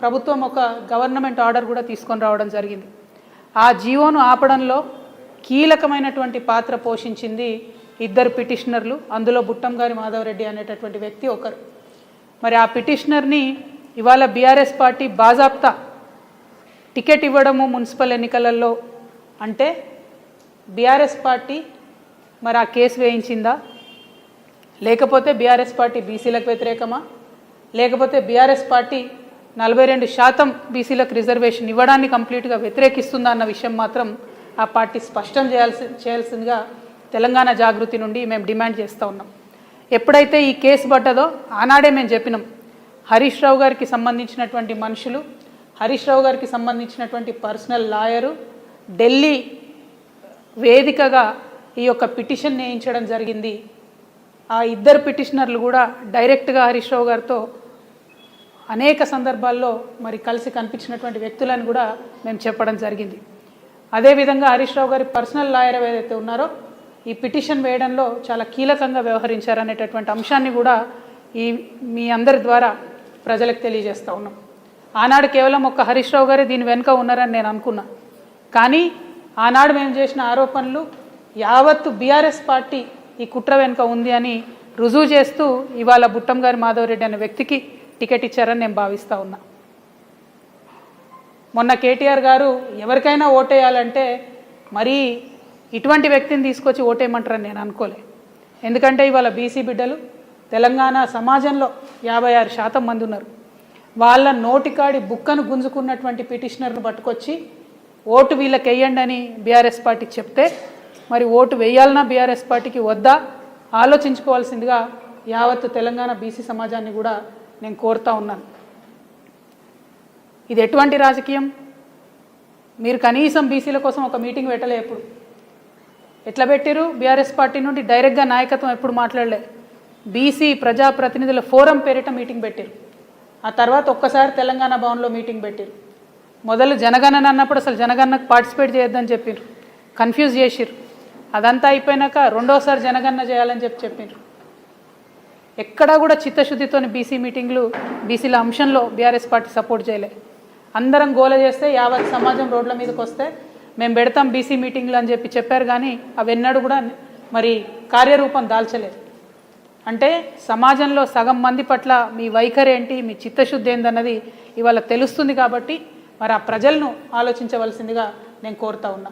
ప్రభుత్వం ఒక government order కూడా తీసుకొని రావడం జరిగింది. ఆ జీవోను ఆపడంలో కీలకమైనటువంటి పాత్ర పోషించింది ఇద్దరు పిటిషనర్లు, అందులో బుట్టంగారి మాధవరెడ్డి అనేటటువంటి వ్యక్తి ఒకరు. మరి ఆ పిటిషనర్ని ఇవాళ బీఆర్ఎస్ పార్టీ బాజాప్తా టికెట్ ఇవ్వడము మున్సిపల్ ఎన్నికలలో అంటే బీఆర్ఎస్ పార్టీ మరి ఆ కేసు వేయించిందా, లేకపోతే బీఆర్ఎస్ పార్టీ బీసీలకు వ్యతిరేకమా, లేకపోతే బీఆర్ఎస్ పార్టీ 42% బీసీలకు రిజర్వేషన్ ఇవ్వడాన్ని కంప్లీట్గా వ్యతిరేకిస్తుందా అన్న విషయం మాత్రం ఆ పార్టీ స్పష్టం చేయాల్సిందిగా తెలంగాణ జాగృతి నుండి మేము డిమాండ్ చేస్తూ ఉన్నాం. ఎప్పుడైతే ఈ కేసు పడ్డదో ఆనాడే మేము చెప్పినాం, హరీష్ రావు గారికి సంబంధించినటువంటి మనుషులు, హరీష్ రావు గారికి సంబంధించినటువంటి పర్సనల్ లాయరు ఢిల్లీ వేదికగా ఈ యొక్క పిటిషన్ వేయించడం జరిగింది. ఆ ఇద్దరు పిటిషనర్లు కూడా డైరెక్ట్గా హరీష్ రావు గారితో అనేక సందర్భాల్లో మరి కలిసి కనిపించినటువంటి వ్యక్తులను కూడా మేము చెప్పడం జరిగింది. అదేవిధంగా హరీష్ రావు గారి పర్సనల్ లాయర్ ఏదైతే ఉన్నారో ఈ పిటిషన్ వేయడంలో చాలా కీలకంగా వ్యవహరించారనేటటువంటి అంశాన్ని కూడా మీ అందరి ద్వారా ప్రజలకు తెలియజేస్తూ ఉన్నాం. ఆనాడు కేవలం ఒక హరీష్ రావు గారే దీని వెనుక ఉన్నారని నేను అనుకున్నా, కానీ ఆనాడు మేము చేసిన ఆరోపణలు యావత్తు బీఆర్ఎస్ పార్టీ ఈ కుట్ర వెనుక ఉంది అని రుజువు చేస్తూ ఇవాళ బుట్టంగారి మాధవరెడ్డి అనే వ్యక్తికి టికెట్ ఇచ్చారని నేను భావిస్తూ ఉన్నా. మొన్న కేటీఆర్ గారు ఎవరికైనా ఓటేయాలంటే మరీ ఇటువంటి వ్యక్తిని తీసుకొచ్చి ఓటేయమంటారని నేను అనుకోలే. ఎందుకంటే ఇవాళ బీసీ బిడ్డలు తెలంగాణ సమాజంలో 56% మంది ఉన్నారు. వాళ్ళ నోటికాడి బుక్కను గుంజుకున్నటువంటి పిటిషనర్ను పట్టుకొచ్చి ఓటు వీళ్ళకి వేయండి అని బీఆర్ఎస్ పార్టీకి చెప్తే మరి ఓటు వేయాలన్నా బీఆర్ఎస్ పార్టీకి వద్దా ఆలోచించుకోవాల్సిందిగా యావత్తు తెలంగాణ బీసీ సమాజాన్ని కూడా నేను కోరుతా ఉన్నాను. ఇది ఎటువంటి రాజకీయం? మీరు కనీసం బీసీల కోసం ఒక మీటింగ్ పెట్టలే. ఎప్పుడు ఎట్లా పెట్టారు? బీఆర్ఎస్ పార్టీ నుండి డైరెక్ట్గా నాయకత్వం ఎప్పుడు మాట్లాడలే. బీసీ ప్రజాప్రతినిధుల ఫోరం పేరిట మీటింగ్ పెట్టారు. ఆ తర్వాత ఒక్కసారి తెలంగాణ భవన్లో మీటింగ్ పెట్టారు. మొదలు జనగణన అన్నప్పుడు అసలు జనగణనకు పార్టిసిపేట్ చేయొద్దని చెప్పారు, కన్ఫ్యూజ్ చేసిరు. అదంతా అయిపోయినాక రెండోసారి జనగణన చేయాలని చెప్పారు. ఎక్కడా కూడా చిత్తశుద్ధితో బీసీ మీటింగ్లు బీసీల అంశంలో బీఆర్ఎస్ పార్టీ సపోర్ట్ చేయలే. అందరం గోల చేస్తే యావత్ సమాజం రోడ్ల మీదకి వస్తే మేము పెడతాం బీసీ మీటింగ్లు అని చెప్పారు, కానీ అవెన్నడూ కూడా మరి కార్యరూపం దాల్చలేదు. అంటే సమాజంలో సగం మంది పట్ల మీ వైఖరి ఏంటి, మీ చిత్తశుద్ధి ఏందన్నది ఇవాళ తెలుస్తుంది. కాబట్టి మరి ఆ ప్రజలను ఆలోచించవలసిందిగా నేను కోరుతా ఉన్నా.